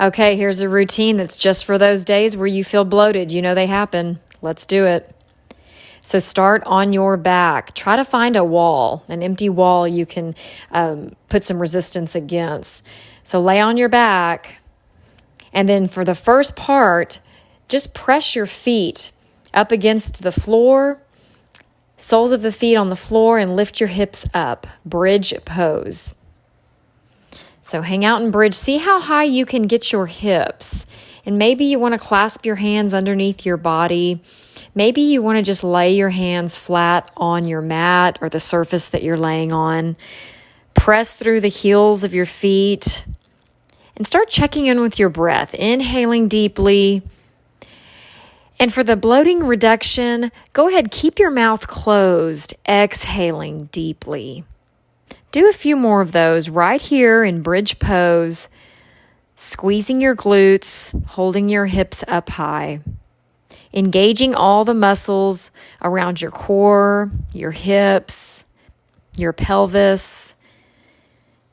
Okay, here's a routine that's just for those days where you feel bloated. You know they happen. Let's do it. So start on your back. Try to find a wall, an empty wall you can put some resistance against. So lay on your back. And then for the first part, just press your feet up against the floor, soles of the feet on the floor, and lift your hips up. Bridge pose. So hang out in bridge. See how high you can get your hips. And maybe you want to clasp your hands underneath your body. Maybe you want to just lay your hands flat on your mat or the surface that you're laying on. Press through the heels of your feet and start checking in with your breath. Inhaling deeply. And for the bloating reduction, go ahead, keep your mouth closed, exhaling deeply. Do a few more of those right here in bridge pose, squeezing your glutes, holding your hips up high, engaging all the muscles around your core, your hips, your pelvis.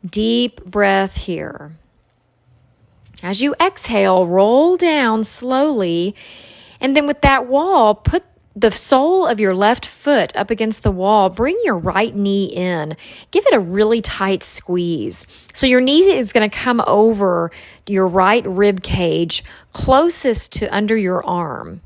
Deep breath here. As you exhale, roll down slowly, and then with that wall, put the sole of your left foot up against the wall. Bring your right knee in. Give it a really tight squeeze. So your knee is going to come over your right rib cage closest to under your arm.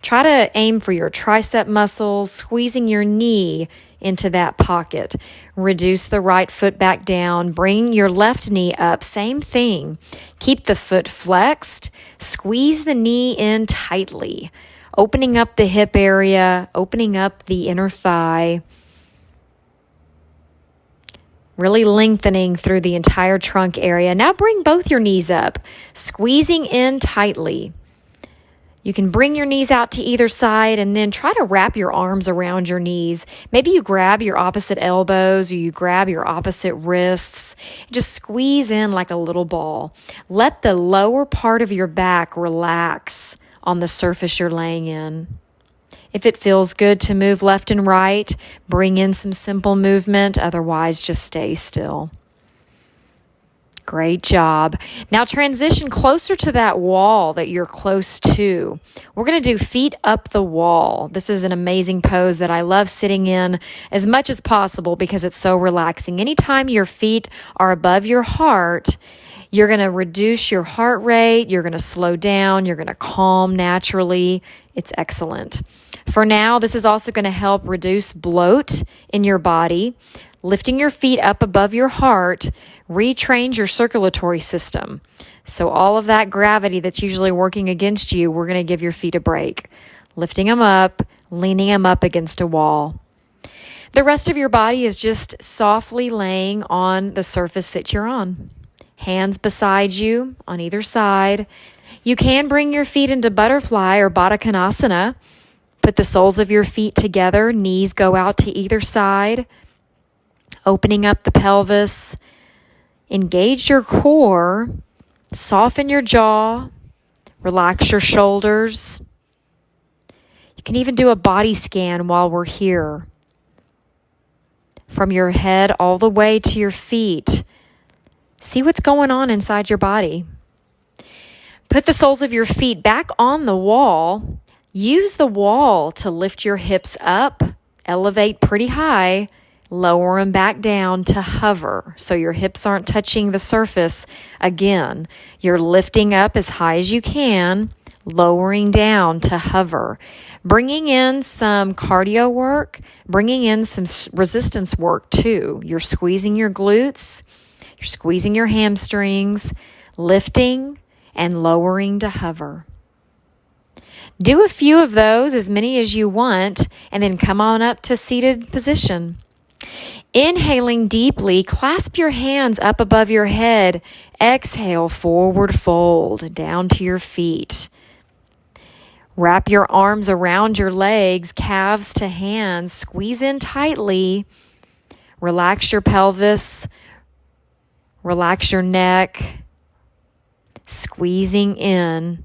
Try to aim for your tricep muscles, squeezing your knee into that pocket. Reduce the right foot back down. Bring your left knee up. Same thing. Keep the foot flexed. Squeeze the knee in tightly. Opening up the hip area, opening up the inner thigh. Really lengthening through the entire trunk area. Now bring both your knees up, squeezing in tightly. You can bring your knees out to either side and then try to wrap your arms around your knees. Maybe you grab your opposite elbows or you grab your opposite wrists. Just squeeze in like a little ball. Let the lower part of your back relax on the surface you're laying in. If it feels good to move left and right, bring in some simple movement. Otherwise, just stay still. Great job. Now transition closer to that wall that you're close to. We're going to do feet up the wall. This is an amazing pose that I love sitting in as much as possible because it's so relaxing. Anytime your feet are above your heart, you're going to reduce your heart rate. You're going to slow down. You're going to calm naturally. It's excellent. For now, this is also going to help reduce bloat in your body. Lifting your feet up above your heart retrains your circulatory system. So all of that gravity that's usually working against you, we're going to give your feet a break. Lifting them up, leaning them up against a wall. The rest of your body is just softly laying on the surface that you're on. Hands beside you on either side. You can bring your feet into butterfly or Badakanasana. Put the soles of your feet together. Knees go out to either side. Opening up the pelvis. Engage your core. Soften your jaw. Relax your shoulders. You can even do a body scan while we're here. From your head all the way to your feet. See what's going on inside your body. Put the soles of your feet back on the wall. Use the wall to lift your hips up, elevate pretty high, lower them back down to hover so your hips aren't touching the surface again. You're lifting up as high as you can, lowering down to hover. Bringing in some cardio work, bringing in some resistance work too. You're squeezing your glutes. You're squeezing your hamstrings, lifting and lowering to hover. Do a few of those, as many as you want, and then come on up to seated position. Inhaling deeply, clasp your hands up above your head. Exhale, forward fold, down to your feet. Wrap your arms around your legs, calves to hands. Squeeze in tightly. Relax your pelvis. Relax your neck, squeezing in,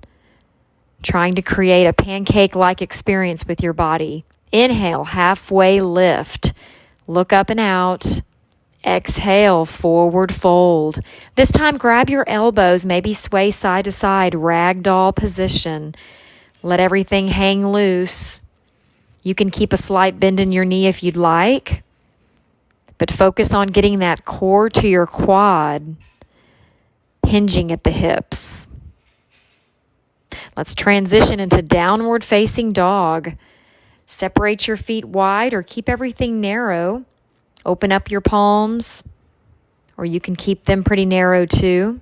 trying to create a pancake-like experience with your body. Inhale, halfway lift. Look up and out. Exhale, forward fold. This time, grab your elbows, maybe sway side to side, ragdoll position. Let everything hang loose. You can keep a slight bend in your knee if you'd like, but focus on getting that core to your quad, hinging at the hips. Let's transition into downward facing dog. Separate your feet wide or keep everything narrow. Open up your palms, or you can keep them pretty narrow too.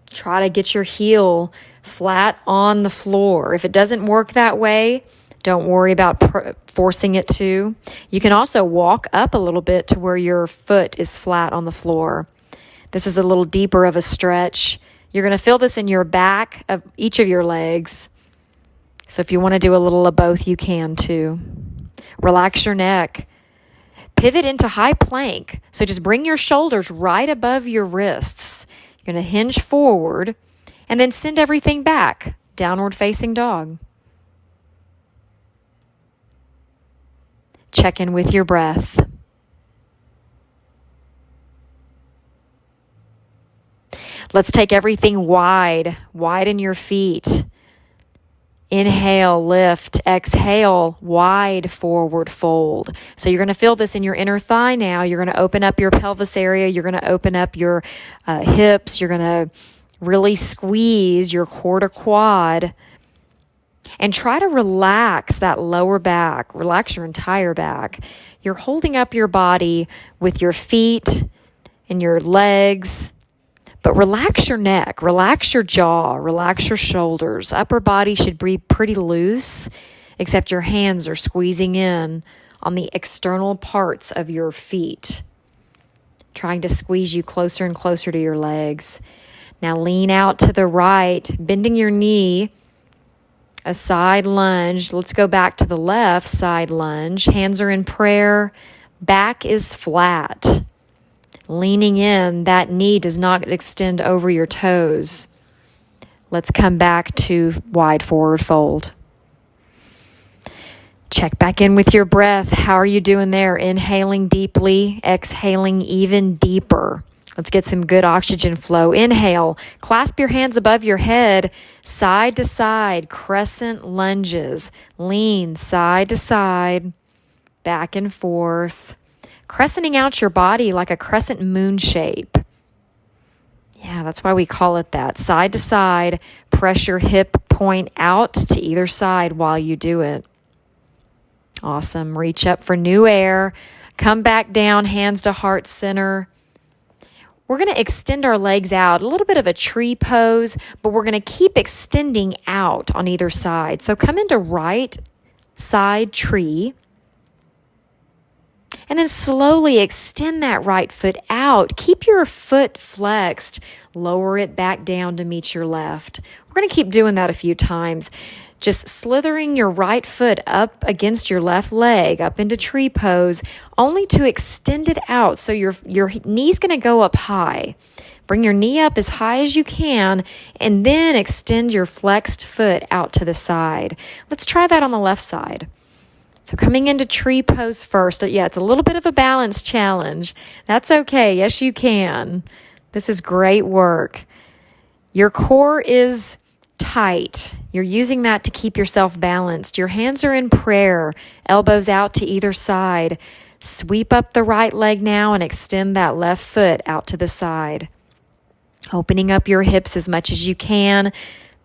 Try to get your heel flat on the floor. If it doesn't work that way, don't worry about forcing it to. You can also walk up a little bit to where your foot is flat on the floor. This is a little deeper of a stretch. You're going to feel this in your back of each of your legs. So if you want to do a little of both, you can too. Relax your neck. Pivot into high plank. So just bring your shoulders right above your wrists. You're going to hinge forward and then send everything back. Downward facing dog. Check in with your breath. Let's take everything wide. Widen your feet. Inhale, lift. Exhale, wide forward fold. So you're going to feel this in your inner thigh now. You're going to open up your pelvis area. You're going to open up your hips. You're going to really squeeze your core to quad. And try to relax that lower back. Relax your entire back. You're holding up your body with your feet and your legs. But relax your neck, relax your jaw, relax your shoulders. Upper body should be pretty loose, except your hands are squeezing in on the external parts of your feet, trying to squeeze you closer and closer to your legs. Now lean out to the right, bending your knee, a side lunge. Let's go back to the left side lunge. Hands are in prayer, back is flat. Leaning in, that knee does not extend over your toes. Let's come back to wide forward fold. Check back in with your breath. How are you doing there? Inhaling deeply, exhaling even deeper. Let's get some good oxygen flow. Inhale, clasp your hands above your head, side to side, crescent lunges. Lean side to side, back and forth. Crescenting out your body like a crescent moon shape. Yeah, that's why we call it that. Side to side, press your hip point out to either side while you do it. Awesome. Reach up for new air. Come back down, hands to heart center. We're going to extend our legs out, a little bit of a tree pose, but we're going to keep extending out on either side. So come into right side tree. And then slowly extend that right foot out. Keep your foot flexed. Lower it back down to meet your left. We're going to keep doing that a few times. Just slithering your right foot up against your left leg, up into tree pose, only to extend it out. So your knee's going to go up high. Bring your knee up as high as you can, and then extend your flexed foot out to the side. Let's try that on the left side. So coming into tree pose first. Yeah, it's a little bit of a balance challenge. That's okay. Yes, you can. This is great work. Your core is tight. You're using that to keep yourself balanced. Your hands are in prayer, elbows out to either side. Sweep up the right leg now and extend that left foot out to the side. Opening up your hips as much as you can.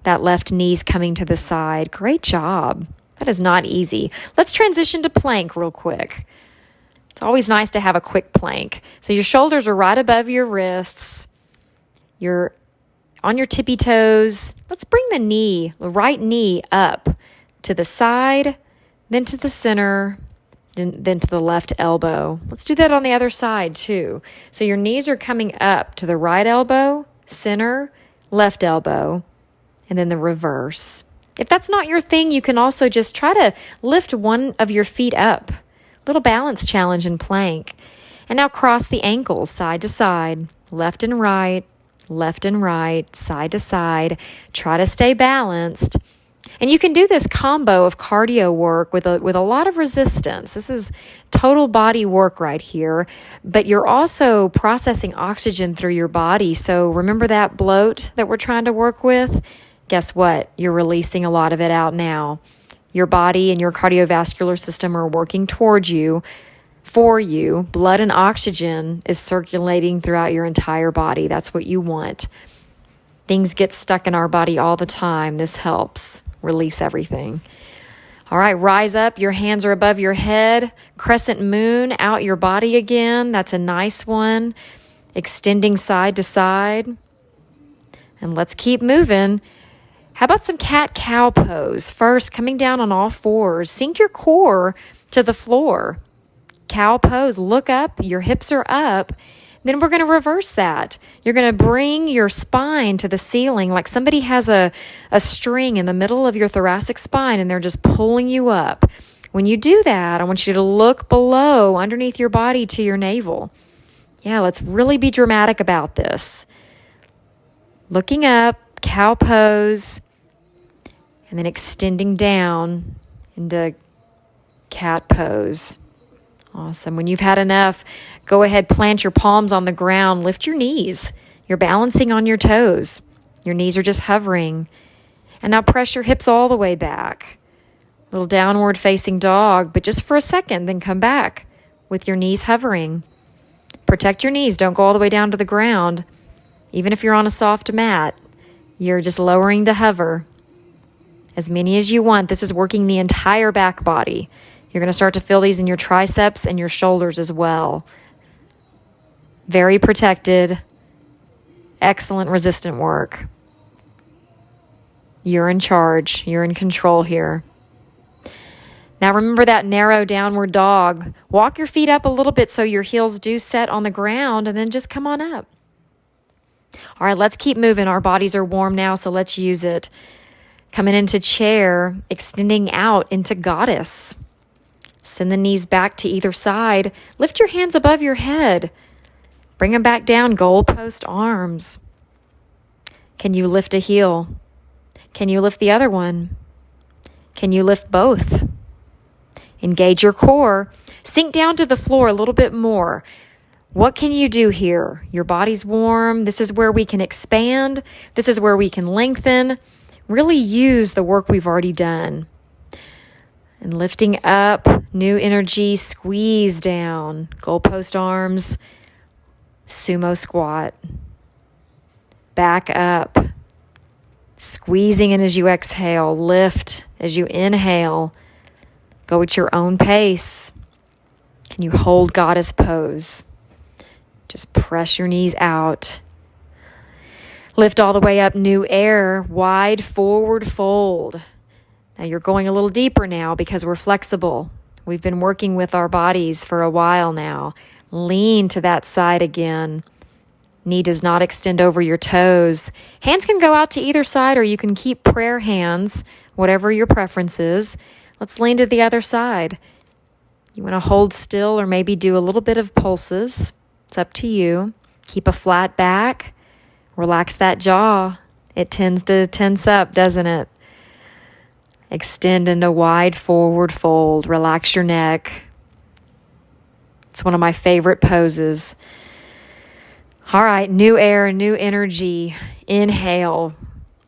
That left knee's coming to the side. Great job. That is not easy. Let's transition to plank real quick. It's always nice to have a quick plank. So your shoulders are right above your wrists. You're on your tippy toes. Let's bring the right knee up to the side, then to the center, then to the left elbow. Let's do that on the other side too. So your knees are coming up to the right elbow, center, left elbow, and then the reverse. If that's not your thing, you can also just try to lift one of your feet up. Little balance challenge in plank. And now cross the ankles side to side, left and right, side to side. Try to stay balanced. And you can do this combo of cardio work with a lot of resistance. This is total body work right here, but you're also processing oxygen through your body. So remember that bloat that we're trying to work with? Guess what? You're releasing a lot of it out now. Your body and your cardiovascular system are working towards you, for you. Blood and oxygen is circulating throughout your entire body. That's what you want. Things get stuck in our body all the time. This helps release everything. All right, rise up. Your hands are above your head. Crescent moon out your body again. That's a nice one. Extending side to side. And let's keep moving. How about some cat-cow pose? First, coming down on all fours. Sink your core to the floor. Cow pose. Look up. Your hips are up. Then we're going to reverse that. You're going to bring your spine to the ceiling like somebody has a string in the middle of your thoracic spine and they're just pulling you up. When you do that, I want you to look below, underneath your body to your navel. Yeah, let's really be dramatic about this. Looking up, cow pose, and then extending down into cat pose. Awesome. When you've had enough, go ahead, plant your palms on the ground, lift your knees. You're balancing on your toes. Your knees are just hovering. And now press your hips all the way back. Little downward facing dog, but just for a second, then come back with your knees hovering. Protect your knees. Don't go all the way down to the ground. Even if you're on a soft mat, you're just lowering to hover. As many as you want. This is working the entire back body. You're going to start to feel these in your triceps and your shoulders as well. Very protected, excellent resistant work. You're in charge. You're in control here. Now remember that narrow downward dog. Walk your feet up a little bit so your heels do set on the ground and then just come on up. All right, let's keep moving. Our bodies are warm now, so let's use it. Coming into chair, extending out into goddess. Send the knees back to either side. Lift your hands above your head. Bring them back down, goalpost arms. Can you lift a heel? Can you lift the other one? Can you lift both? Engage your core. Sink down to the floor a little bit more. What can you do here? Your body's warm. This is where we can expand. This is where we can lengthen. Really use the work we've already done. And lifting up, new energy, squeeze down, goalpost arms, sumo squat, back up, squeezing in as you exhale, lift as you inhale, go at your own pace. Can you hold goddess pose? Just press your knees out. Lift all the way up, new air, wide forward fold. Now you're going a little deeper now because we're flexible. We've been working with our bodies for a while now. Lean to that side again. Knee does not extend over your toes. Hands can go out to either side or you can keep prayer hands, whatever your preference is. Let's lean to the other side. You want to hold still or maybe do a little bit of pulses. It's up to you. Keep a flat back. Relax that jaw. It tends to tense up, doesn't it? Extend into wide forward fold. Relax your neck. It's one of my favorite poses. All right, new air, new energy. Inhale.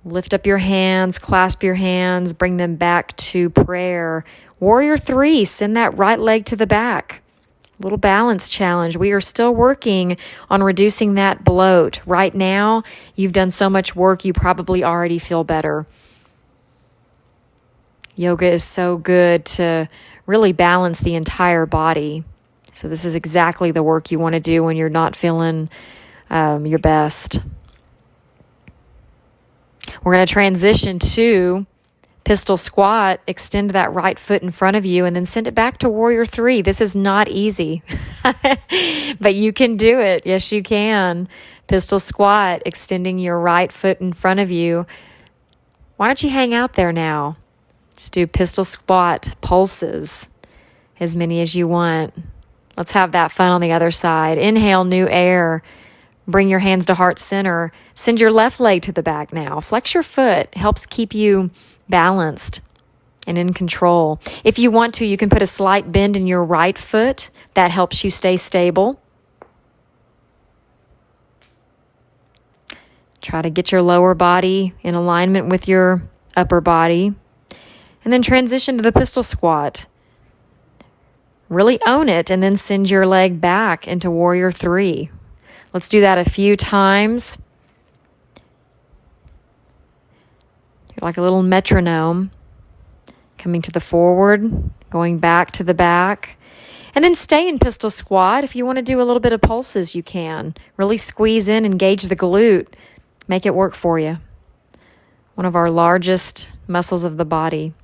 Lift up your hands, clasp your hands, bring them back to prayer. Warrior 3, send that right leg to the back. Little balance challenge. We are still working on reducing that bloat. Right now, you've done so much work, you probably already feel better. Yoga is so good to really balance the entire body. So this is exactly the work you want to do when you're not feeling your best. We're going to transition to pistol squat. Extend that right foot in front of you and then send it back to warrior 3. This is not easy, but you can do it. Yes, you can. Pistol squat, extending your right foot in front of you. Why don't you hang out there now? Just do pistol squat pulses, as many as you want. Let's have that fun on the other side. Inhale, new air. Bring your hands to heart center. Send your left leg to the back now. Flex your foot. Helps keep you balanced and in control. If you want to, you can put a slight bend in your right foot. That helps you stay stable. Try to get your lower body in alignment with your upper body. And then transition to the pistol squat. Really own it and then send your leg back into warrior 3. Let's do that a few times. You're like a little metronome. Coming to the forward, going back to the back. And then stay in pistol squat. If you want to do a little bit of pulses, you can. Really squeeze in, engage the glute. Make it work for you. One of our largest muscles of the body.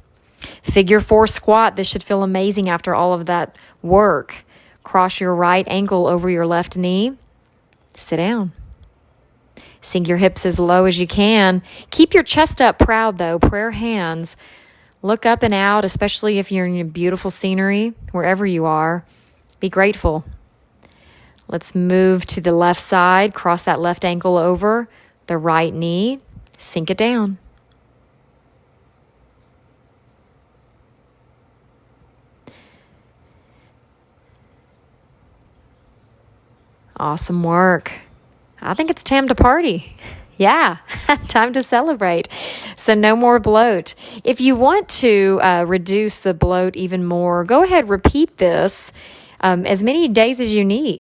Figure 4 squat. This should feel amazing after all of that work. Cross your right ankle over your left knee. Sit down. Sink your hips as low as you can. Keep your chest up proud though. Prayer hands. Look up and out, especially if you're in beautiful scenery, wherever you are. Be grateful. Let's move to the left side. Cross that left ankle over the right knee. Sink it down. Awesome work. I think it's time to party. Yeah, time to celebrate. So no more bloat. If you want to reduce the bloat even more, go ahead, repeat this as many days as you need.